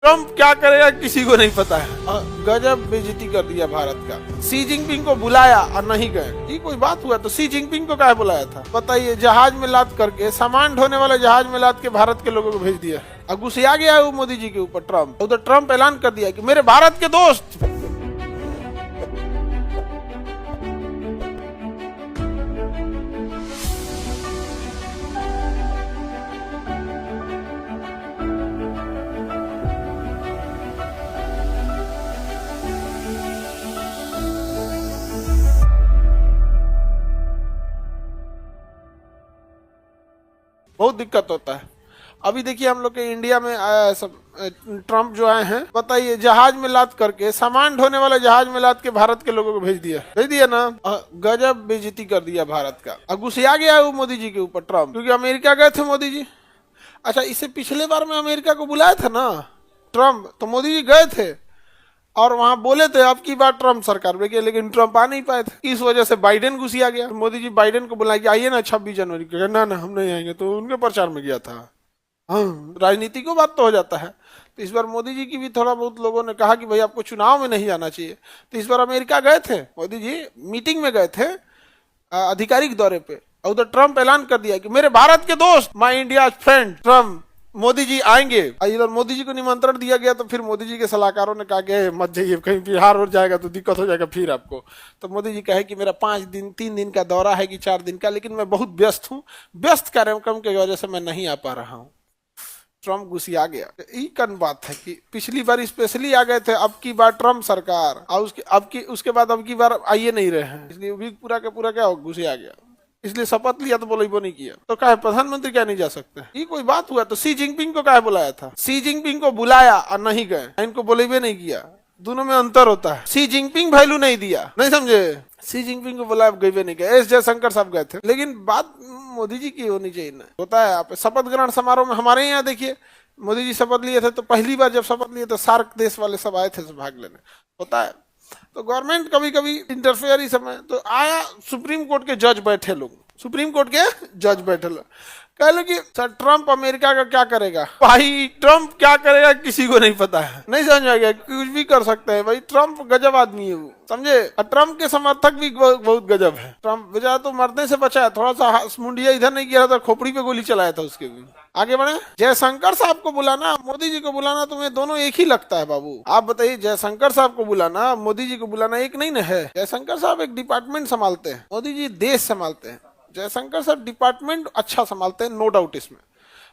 Trump क्या करेगा किसी को नहीं पता है। गजब बेइज्जती कर दिया भारत का। शी जिनपिंग को बुलाया और नहीं गए, ये कोई बात हुआ? तो शी जिनपिंग को क्या बुलाया था बताइए? जहाज में लाद करके, सामान ढोने वाले जहाज में लाद के भारत के लोगों को भेज दिया। अब गुस्सा गया है वो मोदी जी के ऊपर ट्रम्प। उधर ट्रम्प ऐलान कर दिया कि मेरे भारत के दोस्त बहुत दिक्कत होता है। अभी देखिए हम लोग के इंडिया में सब ट्रम्प जो आए हैं, बताइए जहाज में लाद करके, सामान ढोने वाले जहाज में लाद के भारत के लोगों को भेज दिया ना। गजब बेइज्जती कर दिया भारत का। अब गुस्सा गया है वो मोदी जी के ऊपर ट्रम्प, क्योंकि अमेरिका गए थे मोदी जी। अच्छा, इससे पिछले बार में अमेरिका को बुलाया था ना ट्रम्प, तो मोदी जी गए थे और वहां बोले थे अब की बार ट्रम्प सरकार में, लेकिन ट्रम्प आ नहीं पाए थे। इस वजह से बाइडेन घुसिया गया। मोदी जी बाइडेन को बुलाया कि आइए ना 26 जनवरी को। ना हम नहीं आएंगे, तो उनके प्रचार में गया था। हाँ, राजनीति को बात तो हो जाता है। तो इस बार मोदी जी की भी थोड़ा बहुत लोगों ने कहा कि भाई आपको चुनाव में नहीं जाना चाहिए। तो इस बार अमेरिका गए थे मोदी जी, मीटिंग में गए थे, आधिकारिक दौरे पे। और उधर ट्रम्प ऐलान कर दिया कि मेरे भारत के दोस्त, माई India friend Trump, Modi ji आएंगे। इधर मोदी जी को निमंत्रण दिया गया, तो फिर मोदी जी के सलाहकारों ने कहा कि मत जाइए, कहीं बिहार हो जाएगा तो दिक्कत हो जाएगा फिर आपको। तो मोदी जी कहे कि मेरा 3 दिन का दौरा है कि 4 दिन का, लेकिन मैं बहुत व्यस्त हूँ, व्यस्त कार्यक्रम की वजह से मैं नहीं आ पा रहा हूँ। ट्रम्प गुस्सा गया। यही कन बात है कि पिछली बार स्पेशली आ गए थे, अब की बार ट्रम्प सरकार, और उसके बाद अब की बार आइए नहीं रहे हैं, इसलिए भी पूरा का पूरा क्या गुस्सा गया। इसलिए शपथ लिया तो बोलो नहीं किया। तो क्या प्रधानमंत्री क्या नहीं जा सकते? ये कोई बात हुआ? तो शी जिनपिंग को क्या बुलाया था? शी जिनपिंग को बुलाया और नहीं गए, इनको बोले नहीं किया। दोनों में अंतर होता है। शी जिनपिंग वैल्यू नहीं दिया, नहीं समझे? शी जिनपिंग को बुलाया, गए नहीं गए। एस जयशंकर साहब गए थे, लेकिन बात मोदी जी की होनी चाहिए ना। होता है आप शपथ ग्रहण समारोह में, हमारे यहाँ देखिए मोदी जी शपथ लिए थे, तो पहली बार जब शपथ लिए तो सार्क देश वाले सब आए थे भाग लेने। होता है तो गवर्नमेंट कभी कभी इंटरफेयर इस समय तो आया। सुप्रीम कोर्ट के जज बैठे लोग, सुप्रीम कोर्ट के जज बैठे लोग कह लो कि सर ट्रम्प अमेरिका का क्या करेगा? भाई ट्रम्प क्या करेगा किसी को नहीं पता है, नहीं समझ में आएगा, कुछ भी कर सकते हैं भाई। ट्रम्प गजब आदमी है वो, समझे? और ट्रम्प के समर्थक भी बहुत गजब है। ट्रम्प बेचारा तो मरने से बचा है, थोड़ा सा मुंडिया इधर नहीं किया था, खोपड़ी पे गोली चलाया था उसके भी। आगे बढ़े। जयशंकर साहब को बुलाना, मोदी जी को बुलाना, तुम्हें दोनों एक ही लगता है बाबू? आप बताइए, जयशंकर साहब को बुलाना, मोदी जी को बुलाना एक नहीं न है? जयशंकर साहब एक डिपार्टमेंट संभालते हैं, मोदी जी देश संभालते हैं। जयशंकर साहब डिपार्टमेंट अच्छा संभालते हैं, नो डाउट इसमें,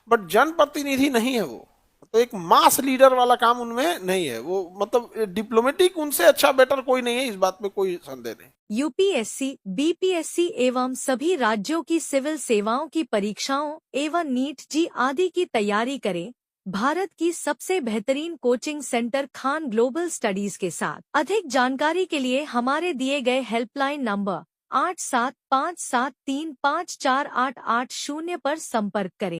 बट जनप्रतिनिधि नहीं है वो। तो एक मास लीडर वाला काम उनमें नहीं है वो, मतलब डिप्लोमेटिक उनसे अच्छा बेटर कोई नहीं है, इस बात में कोई संदेह नहीं। यूपीएससी, बीपीएससी एवं सभी राज्यों की सिविल सेवाओं की परीक्षाओं एवं नीट जी आदि की तैयारी करें भारत की सबसे बेहतरीन coaching centre Khan global studies के साथ। अधिक जानकारी के लिए हमारे दिए गए हेल्पलाइन नंबर 8757354880 पर संपर्क करें।